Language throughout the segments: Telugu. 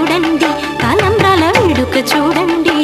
చూడండి, తలంబ్రాల వేడుక చూడండి.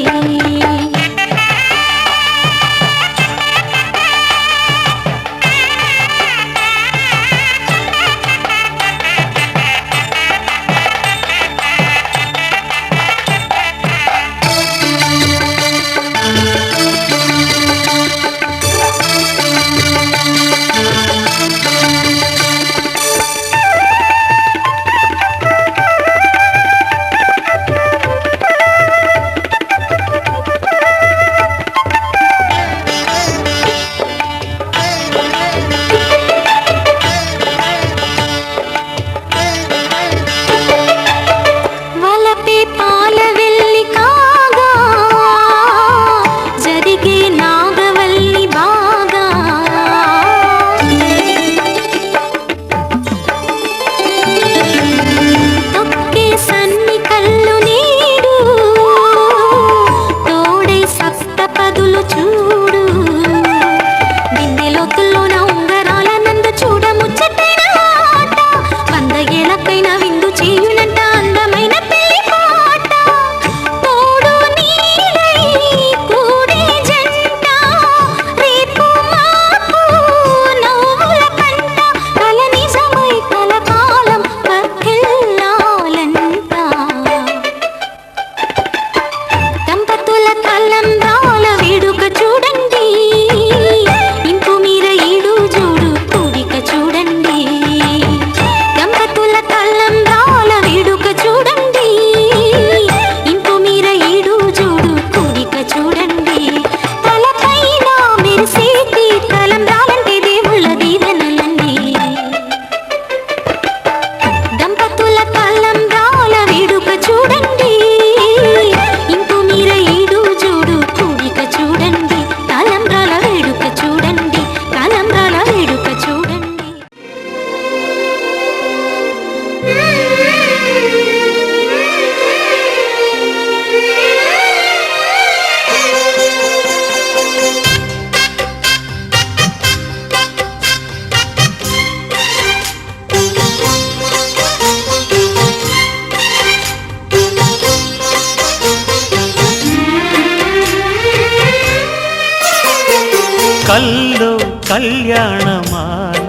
కల్లో కళ్యాణమాల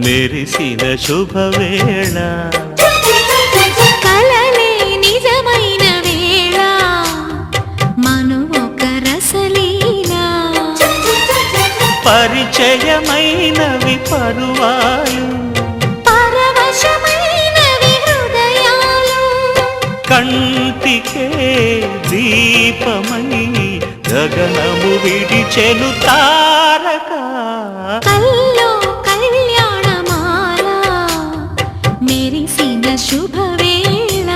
మెరిసిన శుభవేళ, కలలే నిజమైన వేళ మను ఒక రసలీల, పరిచయమైనవి పరువాలు పరవశమైనవి హృదయాలు, కంటికే దీపమై గగనము విడిచెను తారక. కల్లో కళ్యాణమాల మెరిసిన శుభవేళ.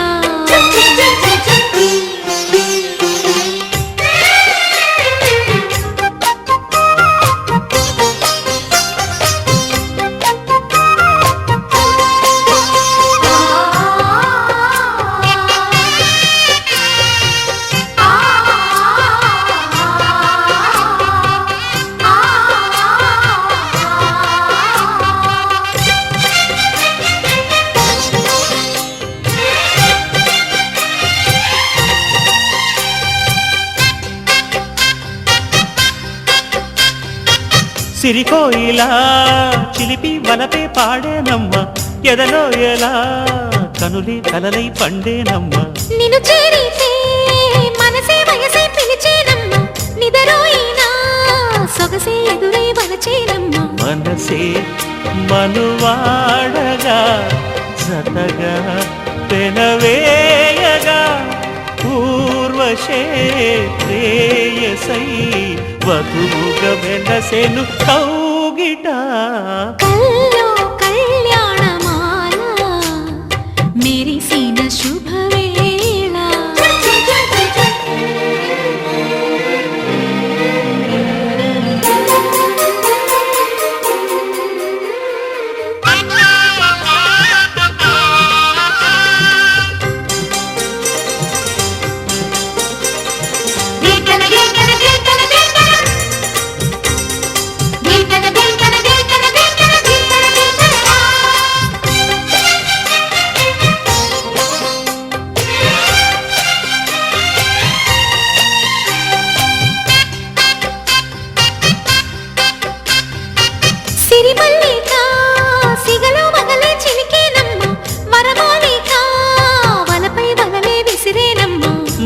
సిరికోయిలా చిలిపి వలపే పాడేనమ్మ, ఎదలో ఎలా కనులి కలలై పండేనమ్మ. నిన్ను చేరితే మనసే వయసే పిలిచేనమ్మ, నిదరోయినా సొగసే ఎదురై వలచేనమ్మ. మనసే మనువాడగా జతగా పెనవేయగా, పూర్వశే ప్రేయసై వధువుగా వెలసెను కౌగిట. కల్లో కళ్యాణమాల మెరిసిన శుభవేళ.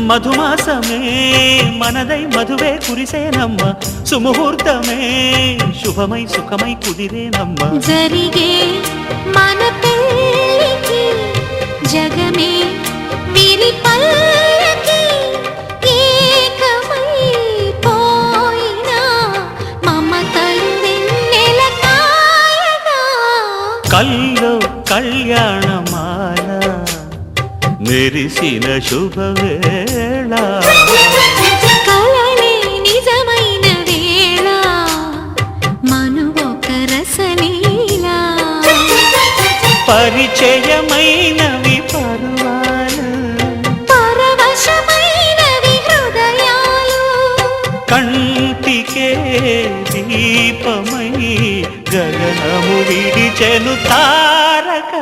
మధుమాసమే మనదై మధువే కురిసేనమ్మ సుముహూర్తమే శుభమై సుఖమై కుదిరేనమ్మ జరిగే మన పెళ్ళికి జగమే వీరి పల్లకి ఏకమై పోయినా మమతలు వెన్నెల కాయగా కల్లో కళ్యాణమాల మెరిసిన శుభవేళ కలలే నిజమైన వేళ మనువొక రసలీలా పరిచయమైనవి పర్వాలు పరవశమైనవి హృదయాలు కంటికే దీపమై గగనము విడిచెను తారక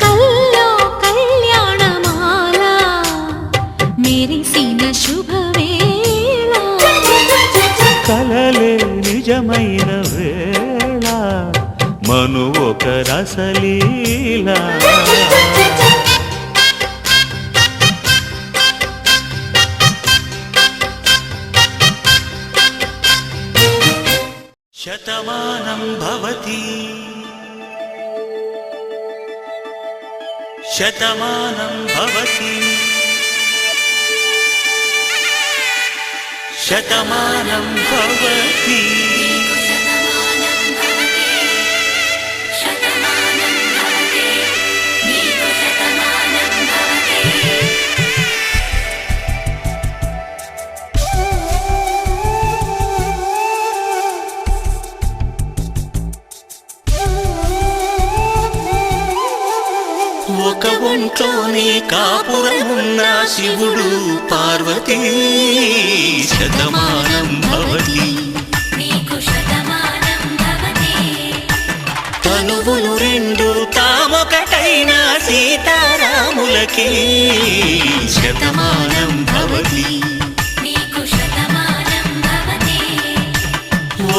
కల్లో కళ్యాణమాల మెరిసిన శుభవేళ కలలే నిజమైన వేళ మను ఒక రసలీలా శతమానం భవతి శతమానం భవతి శతమానం భవతి ఒక ఒంట్లోనే కాపురమున్న శివుడు పార్వతీ శతమానం భవతి తనువులు రెండు తామొకటైన సీతారాములకి శతమానం భవతి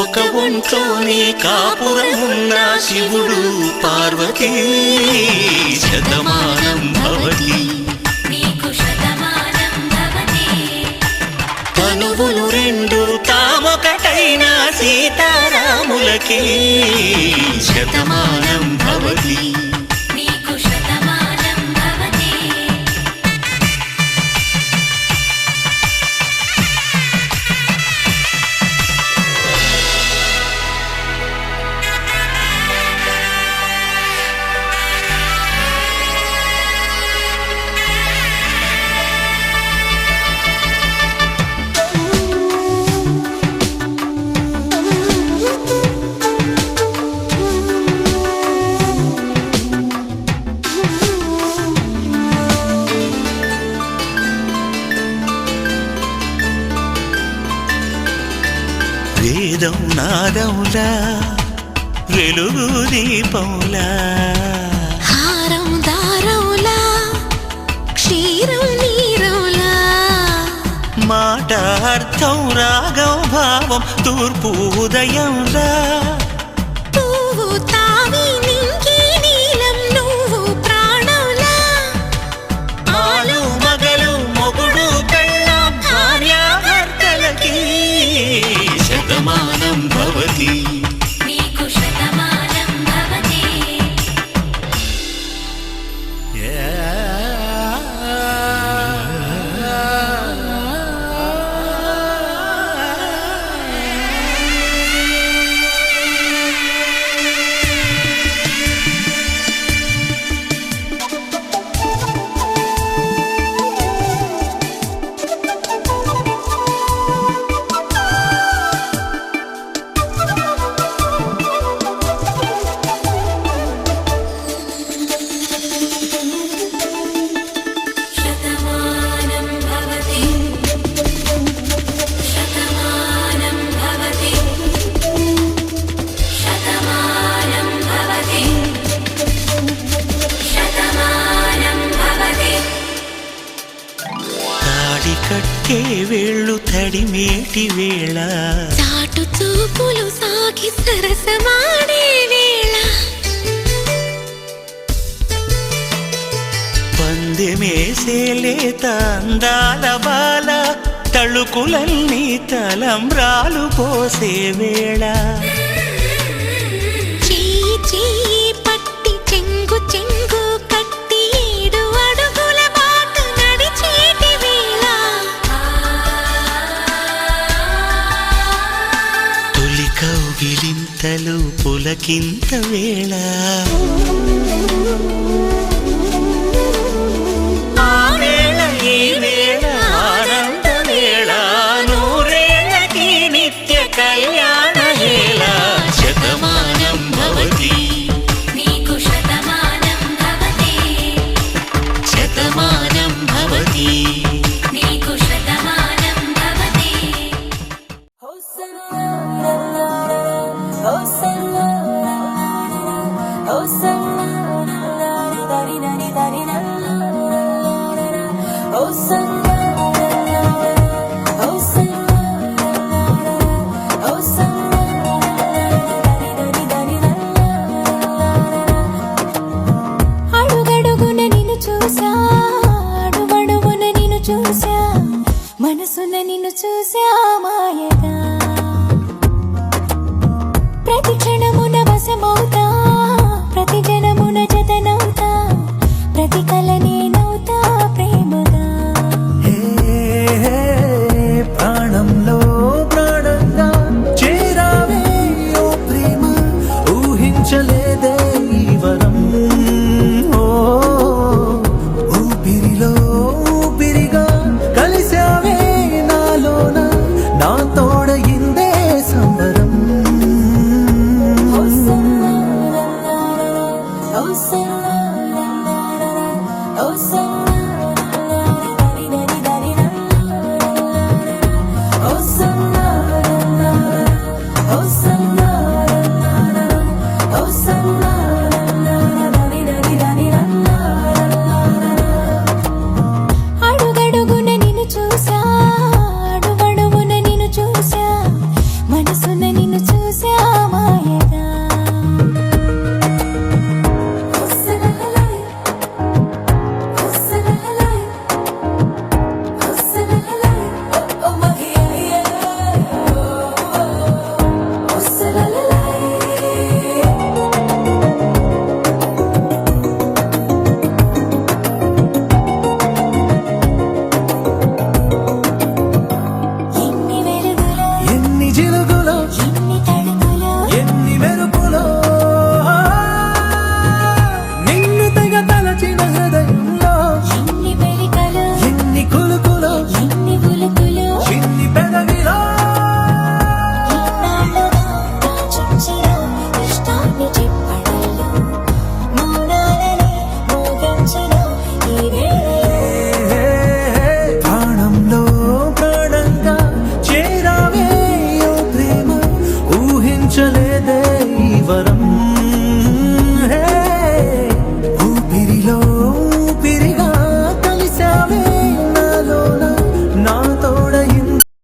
ఒక ఒంట్లోనే కాపురమున్న శివుడు పార్వతీ శతమానం భవతి తనువులు రెండు తామొకటైన సీతారాములకి శతమానం భవతి వేదం నాదములా వెలుగు దీపములా హారం దారవులా క్షీరం నీరవులా మాట అర్థం రాగం భావం తూర్పు ఉదయంలా పువ్వు తావి నింగి నీలం నువ్వు ప్రాణంలా ఆలు మగలు మొగుడు పెళ్ళాం భార్యాభర్తలకి శతమానం భవతి కట్టే వేళ్ళు తడిమేటి వేళ చాటు చూపులు సాగి సరసమాడే వేళ పందెమేసేలేత అందాల బాల తళుకులన్నీ తలంబ్రాలు పోసే వేళ చెయ్యి చెయ్యి పట్టి చెంగు చెంగు కట్టి 7 అడుగుల బాట నడిచేటి వేళ తొలి కౌగిలింతలు పులకింత వేళ ఆ వేళ ఈ వేళ ఆనంద వేళ నూరేళ్ళకి నిత్య కళ్యాణ వేళ శతమానం భవతి నీకు శతమానం భవతి శతమానం భవతి నీకు శతమానం భవతి అడుగడుగున నిన్ను చూసా అడుగడుగున నిన్ను చూసా మనసున నిన్ను చూసా మాయగా ప్రతి క్షణమున వశమవుతా ప్రతి జనమున జతనవుతా ప్రతి కలని